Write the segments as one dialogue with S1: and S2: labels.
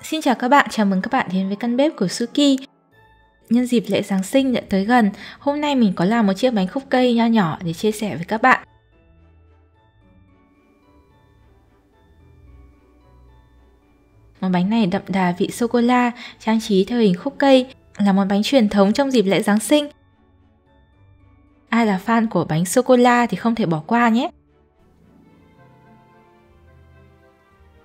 S1: Xin chào các bạn, chào mừng các bạn đến với căn bếp của Suki. Nhân dịp lễ Giáng sinh đã tới gần, hôm nay mình có làm một chiếc bánh khúc cây nho nhỏ để chia sẻ với các bạn. Món bánh này đậm đà vị sô-cô-la, trang trí theo hình khúc cây, là món bánh truyền thống trong dịp lễ Giáng sinh. Ai là fan của bánh sô-cô-la thì không thể bỏ qua nhé.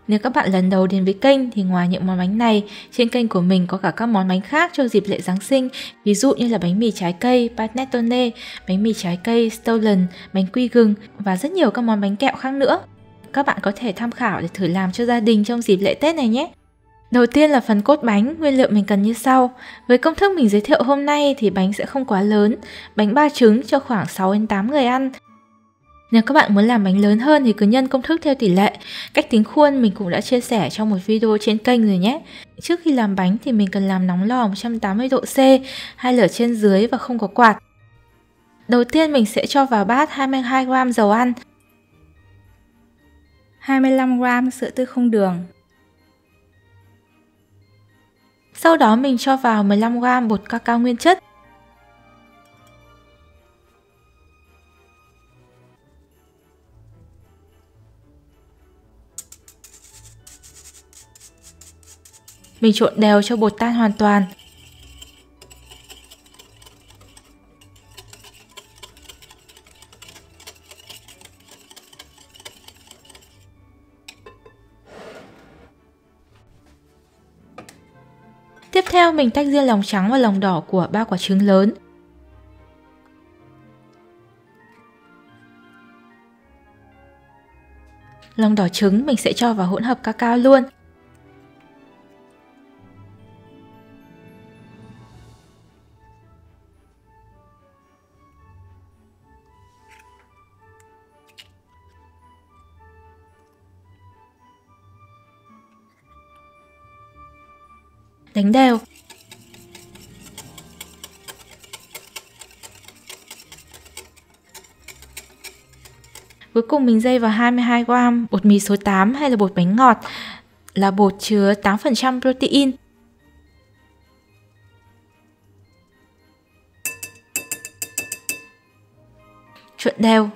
S1: Nếu các bạn lần đầu đến với kênh thì ngoài những món bánh này, trên kênh của mình có cả các món bánh khác cho dịp lễ Giáng sinh, ví dụ như là bánh mì trái cây panettone, bánh mì trái cây stollen, bánh quy gừng và rất nhiều các món bánh kẹo khác nữa. Các bạn có thể tham khảo để thử làm cho gia đình trong dịp lễ Tết này nhé. Đầu tiên là phần cốt bánh, nguyên liệu mình cần như sau. Với công thức mình giới thiệu hôm nay thì bánh sẽ không quá lớn, bánh 3 trứng cho khoảng 6 đến 8 người ăn. Nếu các bạn muốn làm bánh lớn hơn thì cứ nhân công thức theo tỷ lệ. Cách tính khuôn mình cũng đã chia sẻ trong một video trên kênh rồi nhé. Trước khi làm bánh thì mình cần làm nóng lò 180 độ C, hai lửa trên dưới và không có quạt. Đầu tiên mình sẽ cho vào bát 22g dầu ăn, 25g sữa tươi không đường. Sau đó mình cho vào 15g bột cacao nguyên chất. Mình trộn đều cho bột tan hoàn toàn. Tiếp theo mình tách riêng lòng trắng và lòng đỏ của 3 quả trứng lớn. Lòng đỏ trứng mình sẽ cho vào hỗn hợp cacao luôn. Đánh đều. Cuối cùng mình dây vào 22g bột mì số 8 hay là bột bánh ngọt, là bột chứa 8% protein. Trộn đều.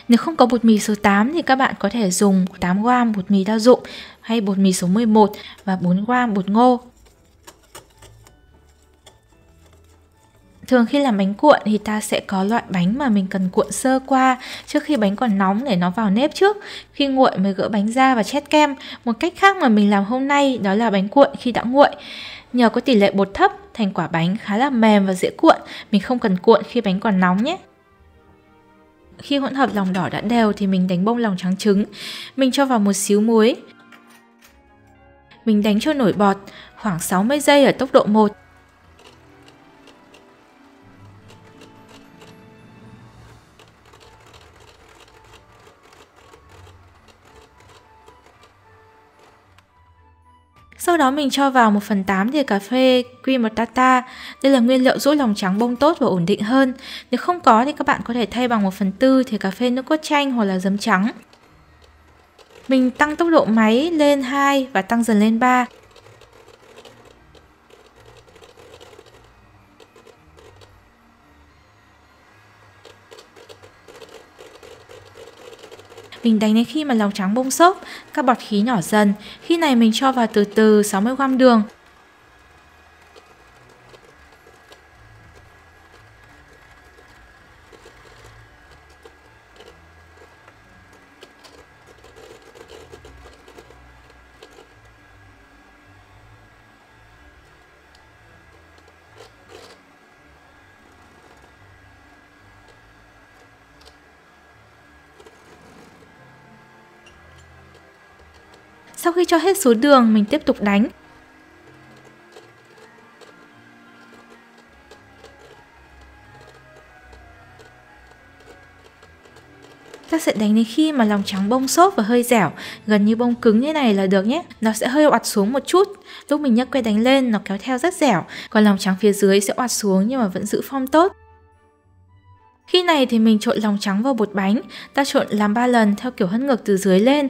S1: Nếu không có bột mì số 8 thì các bạn có thể dùng 8g bột mì đa dụng hay bột mì số 11 và 4g bột ngô. Thường khi làm bánh cuộn thì ta sẽ có loại bánh mà mình cần cuộn sơ qua trước khi bánh còn nóng để nó vào nếp trước. Khi nguội mới gỡ bánh ra và chét kem. Một cách khác mà mình làm hôm nay đó là bánh cuộn khi đã nguội. Nhờ có tỷ lệ bột thấp, thành quả bánh khá là mềm và dễ cuộn. Mình không cần cuộn khi bánh còn nóng nhé. Khi hỗn hợp lòng đỏ đã đều thì mình đánh bông lòng trắng trứng. Mình cho vào một xíu muối. Mình đánh cho nổi bọt khoảng 60 giây ở tốc độ 1. Sau đó mình cho vào 1/8 thìa cà phê cream of tartar. Đây là nguyên liệu giúp lòng trắng bông tốt và ổn định hơn. Nếu không có thì các bạn có thể thay bằng 1/4 thìa cà phê nước cốt chanh hoặc là giấm trắng. Mình tăng tốc độ máy lên 2 và tăng dần lên 3. Mình đánh đến khi mà lòng trắng bông xốp, các bọt khí nhỏ dần. Khi này mình cho vào từ từ 60g đường. Sau khi cho hết số đường, mình tiếp tục đánh. Ta sẽ đánh đến khi mà lòng trắng bông xốp và hơi dẻo, gần như bông cứng như này là được nhé. Nó sẽ hơi oặt xuống một chút. Lúc mình nhấc que đánh lên, nó kéo theo rất dẻo. Còn lòng trắng phía dưới sẽ oặt xuống nhưng mà vẫn giữ form tốt. Khi này thì mình trộn lòng trắng vào bột bánh. Ta trộn làm 3 lần theo kiểu hất ngược từ dưới lên.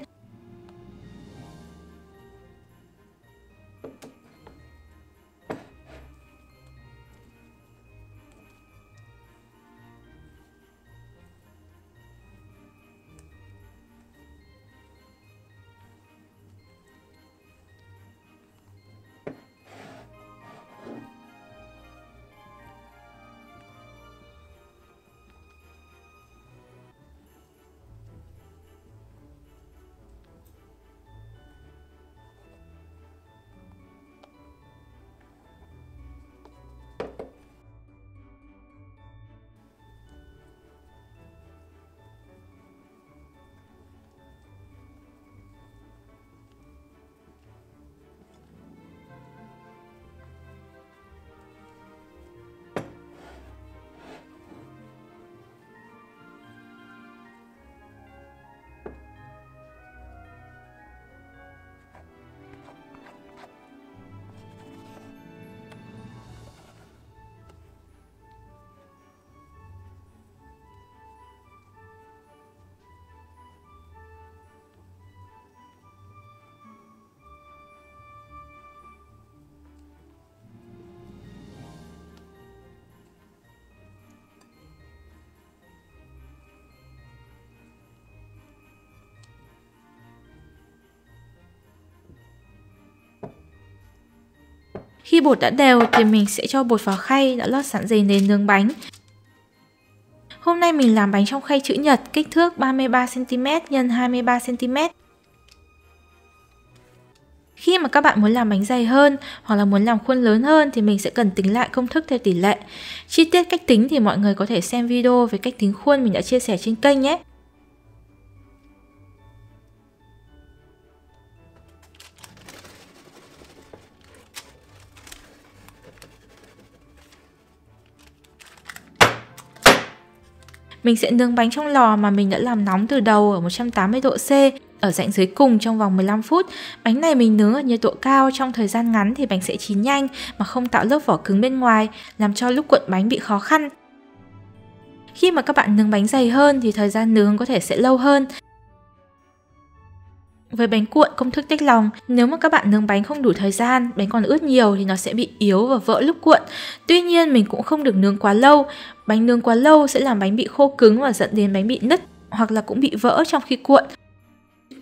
S1: Khi bột đã đều thì mình sẽ cho bột vào khay đã lót sẵn giấy nến nướng bánh. Hôm nay mình làm bánh trong khay chữ nhật kích thước 33cm x 23cm. Khi mà các bạn muốn làm bánh dày hơn hoặc là muốn làm khuôn lớn hơn thì mình sẽ cần tính lại công thức theo tỷ lệ. Chi tiết cách tính thì mọi người có thể xem video về cách tính khuôn mình đã chia sẻ trên kênh nhé. Mình sẽ nướng bánh trong lò mà mình đã làm nóng từ đầu ở 180 độ C ở rãnh dưới cùng trong vòng 15 phút. Bánh này mình nướng ở nhiệt độ cao trong thời gian ngắn thì bánh sẽ chín nhanh mà không tạo lớp vỏ cứng bên ngoài, làm cho lúc cuộn bánh bị khó khăn. Khi mà các bạn nướng bánh dày hơn thì thời gian nướng có thể sẽ lâu hơn. Với bánh cuộn công thức tách lòng, nếu mà các bạn nướng bánh không đủ thời gian, bánh còn ướt nhiều thì nó sẽ bị yếu và vỡ lúc cuộn. Tuy nhiên mình cũng không được nướng quá lâu. Bánh nướng quá lâu sẽ làm bánh bị khô cứng và dẫn đến bánh bị nứt hoặc là cũng bị vỡ trong khi cuộn.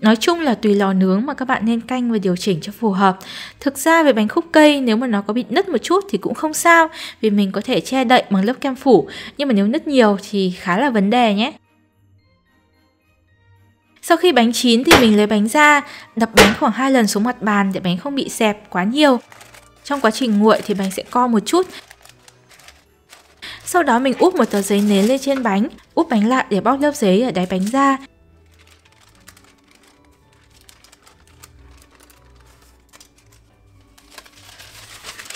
S1: Nói chung là tùy lò nướng mà các bạn nên canh và điều chỉnh cho phù hợp. Thực ra về bánh khúc cây nếu mà nó có bị nứt một chút thì cũng không sao, vì mình có thể che đậy bằng lớp kem phủ, nhưng mà nếu nứt nhiều thì khá là vấn đề nhé. Sau khi bánh chín thì mình lấy bánh ra, đập bánh khoảng 2 lần xuống mặt bàn để bánh không bị xẹp quá nhiều. Trong quá trình nguội thì bánh sẽ co một chút. Sau đó mình úp một tờ giấy nến lên trên bánh, úp bánh lại để bóc lớp giấy ở đáy bánh ra.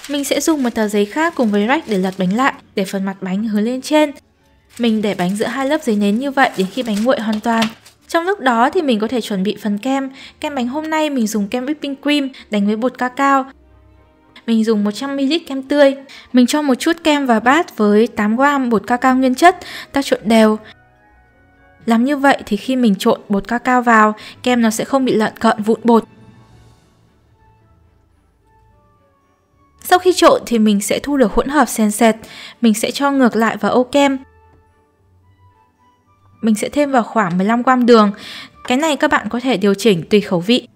S1: Mình sẽ dùng một tờ giấy khác cùng với rách để lật bánh lại, để phần mặt bánh hướng lên trên. Mình để bánh giữa hai lớp giấy nến như vậy đến khi bánh nguội hoàn toàn. Trong lúc đó thì mình có thể chuẩn bị phần kem. Kem bánh hôm nay mình dùng kem whipping cream đánh với bột cacao. Mình dùng 100ml kem tươi. Mình cho một chút kem vào bát với 8g bột cacao nguyên chất, ta trộn đều. Làm như vậy thì khi mình trộn bột cacao vào, kem nó sẽ không bị lợn cợn vụn bột. Sau khi trộn thì mình sẽ thu được hỗn hợp sền sệt. Mình sẽ cho ngược lại vào ô kem. Mình sẽ thêm vào khoảng 15g đường. Cái này các bạn có thể điều chỉnh tùy khẩu vị.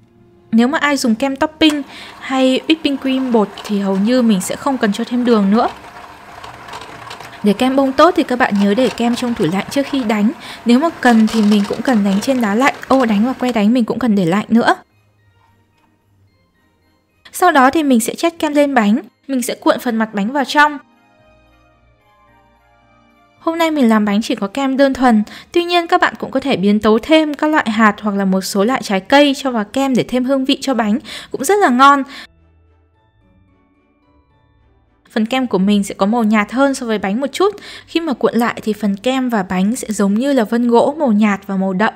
S1: Nếu mà ai dùng kem topping hay whipping cream bột thì hầu như mình sẽ không cần cho thêm đường nữa. Để kem bông tốt thì các bạn nhớ để kem trong tủ lạnh trước khi đánh. Nếu mà cần thì mình cũng cần đánh trên đá lạnh. Đánh và que đánh mình cũng cần để lạnh nữa. Sau đó thì mình sẽ trét kem lên bánh. Mình sẽ cuộn phần mặt bánh vào trong. Hôm nay mình làm bánh chỉ có kem đơn thuần, tuy nhiên các bạn cũng có thể biến tấu thêm các loại hạt hoặc là một số loại trái cây cho vào kem để thêm hương vị cho bánh, cũng rất là ngon. Phần kem của mình sẽ có màu nhạt hơn so với bánh một chút, khi mà cuộn lại thì phần kem và bánh sẽ giống như là vân gỗ màu nhạt và màu đậm.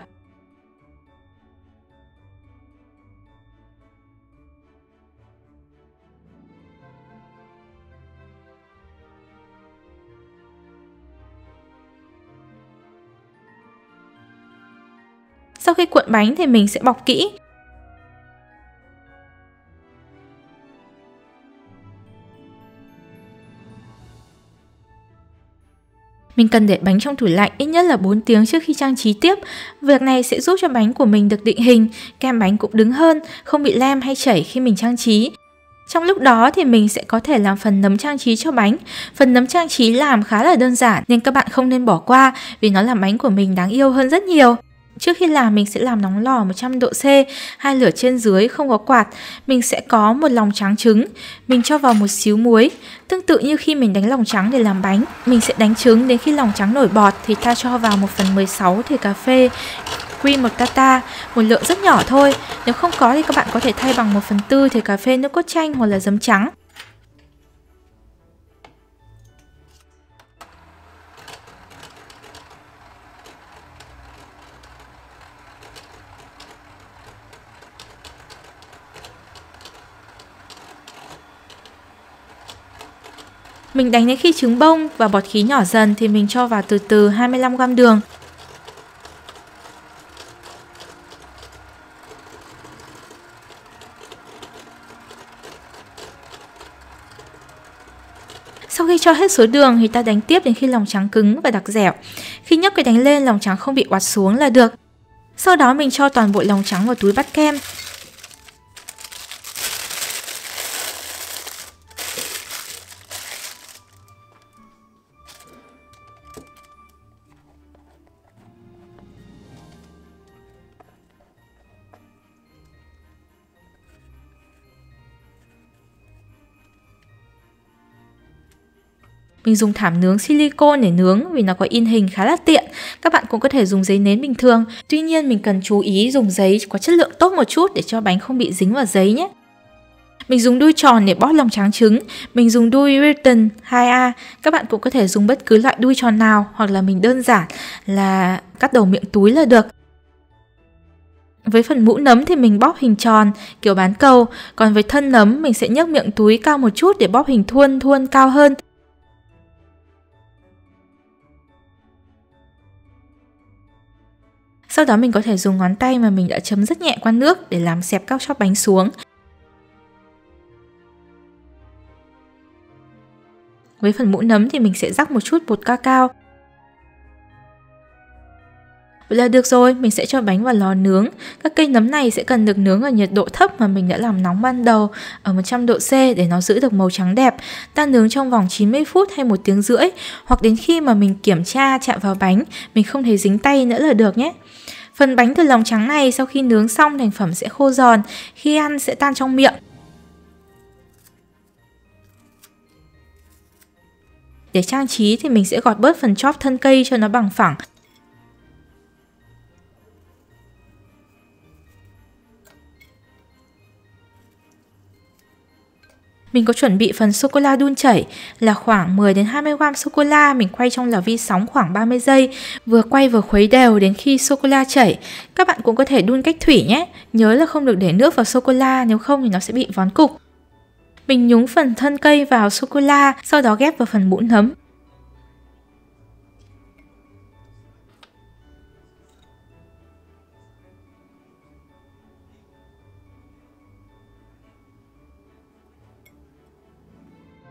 S1: Sau khi cuộn bánh thì mình sẽ bọc kỹ. Mình cần để bánh trong tủ lạnh ít nhất là 4 tiếng trước khi trang trí tiếp. Việc này sẽ giúp cho bánh của mình được định hình, kem bánh cũng đứng hơn, không bị lem hay chảy khi mình trang trí. Trong lúc đó thì mình sẽ có thể làm phần nấm trang trí cho bánh. Phần nấm trang trí làm khá là đơn giản nên các bạn không nên bỏ qua vì nó làm bánh của mình đáng yêu hơn rất nhiều. Trước khi làm mình sẽ làm nóng lò 100 độ C, hai lửa trên dưới không có quạt. Mình sẽ có một lòng trắng trứng. Mình cho vào một xíu muối. Tương tự như khi mình đánh lòng trắng để làm bánh, mình sẽ đánh trứng đến khi lòng trắng nổi bọt thì ta cho vào 1/16 thìa cà phê cream mozzarella, một lượng rất nhỏ thôi. Nếu không có thì các bạn có thể thay bằng 1/4 thìa cà phê nước cốt chanh hoặc là giấm trắng. Mình đánh đến khi trứng bông và bọt khí nhỏ dần thì mình cho vào từ từ 25g đường. Sau khi cho hết số đường thì ta đánh tiếp đến khi lòng trắng cứng và đặc dẻo. Khi nhấc cái đánh lên lòng trắng không bị oặt xuống là được. Sau đó mình cho toàn bộ lòng trắng vào túi bắt kem. Mình dùng thảm nướng silicone để nướng vì nó có in hình khá là tiện. Các bạn cũng có thể dùng giấy nến bình thường. Tuy nhiên mình cần chú ý dùng giấy có chất lượng tốt một chút để cho bánh không bị dính vào giấy nhé. Mình dùng đuôi tròn để bóp lòng trắng trứng. Mình dùng đuôi Wilton 2A. Các bạn cũng có thể dùng bất cứ loại đuôi tròn nào, hoặc là mình đơn giản là cắt đầu miệng túi là được. Với phần mũ nấm thì mình bóp hình tròn kiểu bán cầu. Còn với thân nấm mình sẽ nhấc miệng túi cao một chút để bóp hình thuôn cao hơn. Sau đó mình có thể dùng ngón tay mà mình đã chấm rất nhẹ qua nước để làm xẹp các chóp bánh xuống. Với phần mũ nấm thì mình sẽ rắc một chút bột cacao. Vậy là được rồi, mình sẽ cho bánh vào lò nướng. Các cây nấm này sẽ cần được nướng ở nhiệt độ thấp mà mình đã làm nóng ban đầu ở 100 độ C để nó giữ được màu trắng đẹp. Ta nướng trong vòng 90 phút hay 1 tiếng rưỡi, hoặc đến khi mà mình kiểm tra chạm vào bánh, mình không thấy dính tay nữa là được nhé. Phần bánh từ lòng trắng này sau khi nướng xong thành phẩm sẽ khô giòn, khi ăn sẽ tan trong miệng. Để trang trí thì mình sẽ gọt bớt phần chóp thân cây cho nó bằng phẳng. Mình có chuẩn bị phần sô-cô-la đun chảy là khoảng 10 đến 20 g sô-cô-la, mình quay trong lò vi sóng khoảng 30 giây, vừa quay vừa khuấy đều đến khi sô-cô-la chảy. Các bạn cũng có thể đun cách thủy nhé, nhớ là không được để nước vào sô-cô-la, nếu không thì nó sẽ bị vón cục. Mình nhúng phần thân cây vào sô-cô-la, sau đó ghép vào phần mũ nấm.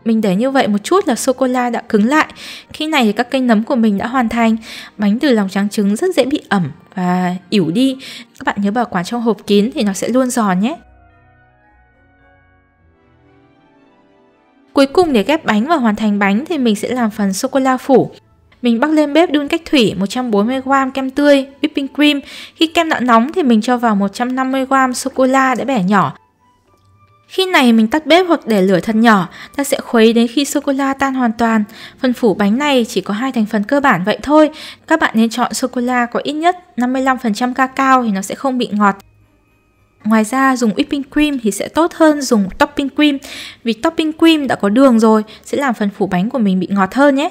S1: Mình để như vậy một chút là sô-cô-la đã cứng lại. Khi này thì các cây nấm của mình đã hoàn thành. Bánh từ lòng trắng trứng rất dễ bị ẩm và ỉu đi. Các bạn nhớ bảo quản trong hộp kín thì nó sẽ luôn giòn nhé. Cuối cùng để ghép bánh và hoàn thành bánh thì mình sẽ làm phần sô-cô-la phủ. Mình bắc lên bếp đun cách thủy 140 g kem tươi, whipping cream. Khi kem đã nóng thì mình cho vào 150 g sô-cô-la đã bẻ nhỏ. Khi này mình tắt bếp hoặc để lửa thật nhỏ, ta sẽ khuấy đến khi sô-cô-la tan hoàn toàn. Phần phủ bánh này chỉ có 2 thành phần cơ bản vậy thôi. Các bạn nên chọn sô-cô-la có ít nhất 55% cacao thì nó sẽ không bị ngọt. Ngoài ra dùng whipping cream thì sẽ tốt hơn dùng topping cream, vì topping cream đã có đường rồi, sẽ làm phần phủ bánh của mình bị ngọt hơn nhé.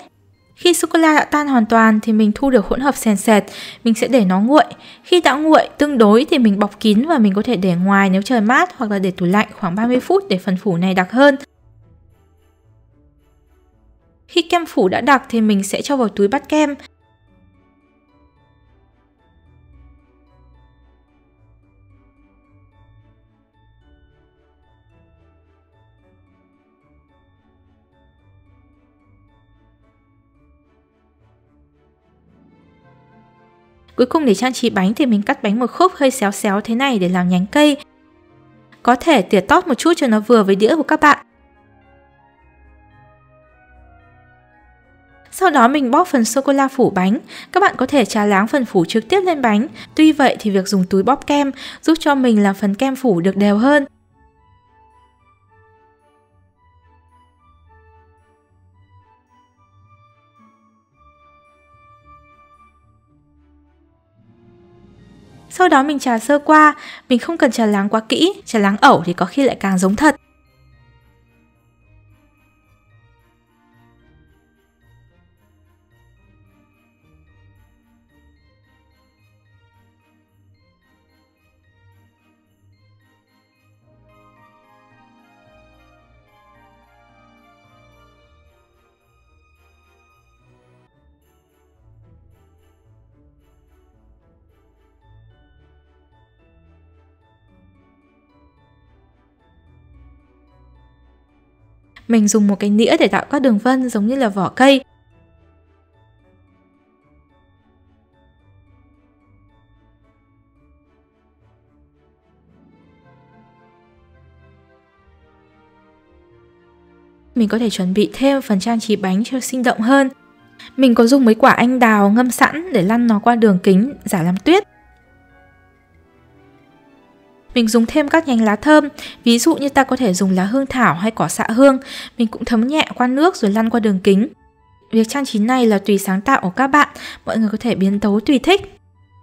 S1: Khi sô-cô-la đã tan hoàn toàn thì mình thu được hỗn hợp sền sệt, mình sẽ để nó nguội. Khi đã nguội tương đối thì mình bọc kín và mình có thể để ngoài nếu trời mát, hoặc là để tủ lạnh khoảng 30 phút để phần phủ này đặc hơn. Khi kem phủ đã đặc thì mình sẽ cho vào túi bắt kem. Cuối cùng để trang trí bánh thì mình cắt bánh một khúc hơi xéo xéo thế này để làm nhánh cây. Có thể tỉa tót một chút cho nó vừa với đĩa của các bạn. Sau đó mình bóp phần sô-cô-la phủ bánh. Các bạn có thể trà láng phần phủ trực tiếp lên bánh. Tuy vậy thì việc dùng túi bóp kem giúp cho mình làm phần kem phủ được đều hơn. Sau đó mình trà sơ qua, mình không cần trà láng quá kỹ, trà láng ẩu thì có khi lại càng giống thật. Mình dùng một cái nĩa để tạo các đường vân giống như là vỏ cây. Mình có thể chuẩn bị thêm phần trang trí bánh cho sinh động hơn. Mình có dùng mấy quả anh đào ngâm sẵn để lăn nó qua đường kính giả làm tuyết. Mình dùng thêm các nhánh lá thơm, ví dụ như ta có thể dùng lá hương thảo hay cỏ xạ hương. Mình cũng thấm nhẹ qua nước rồi lăn qua đường kính. Việc trang trí này là tùy sáng tạo của các bạn, mọi người có thể biến tấu tùy thích.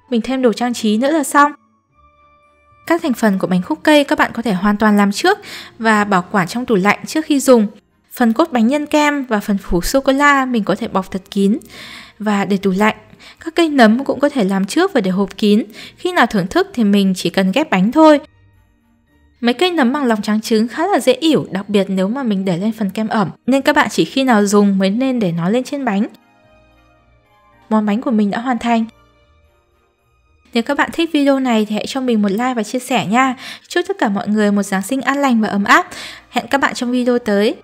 S1: Mình thêm đồ trang trí nữa là xong. Các thành phần của bánh khúc cây các bạn có thể hoàn toàn làm trước và bảo quản trong tủ lạnh trước khi dùng. Phần cốt bánh nhân kem và phần phủ sô-cô-la mình có thể bọc thật kín và để tủ lạnh. Các cây nấm cũng có thể làm trước và để hộp kín. Khi nào thưởng thức thì mình chỉ cần ghép bánh thôi. Mấy cây nấm bằng lòng trắng trứng khá là dễ ỉu, đặc biệt nếu mà mình để lên phần kem ẩm, nên các bạn chỉ khi nào dùng mới nên để nó lên trên bánh. Món bánh của mình đã hoàn thành. Nếu các bạn thích video này thì hãy cho mình một like và chia sẻ nha. Chúc tất cả mọi người một Giáng sinh an lành và ấm áp. Hẹn các bạn trong video tới.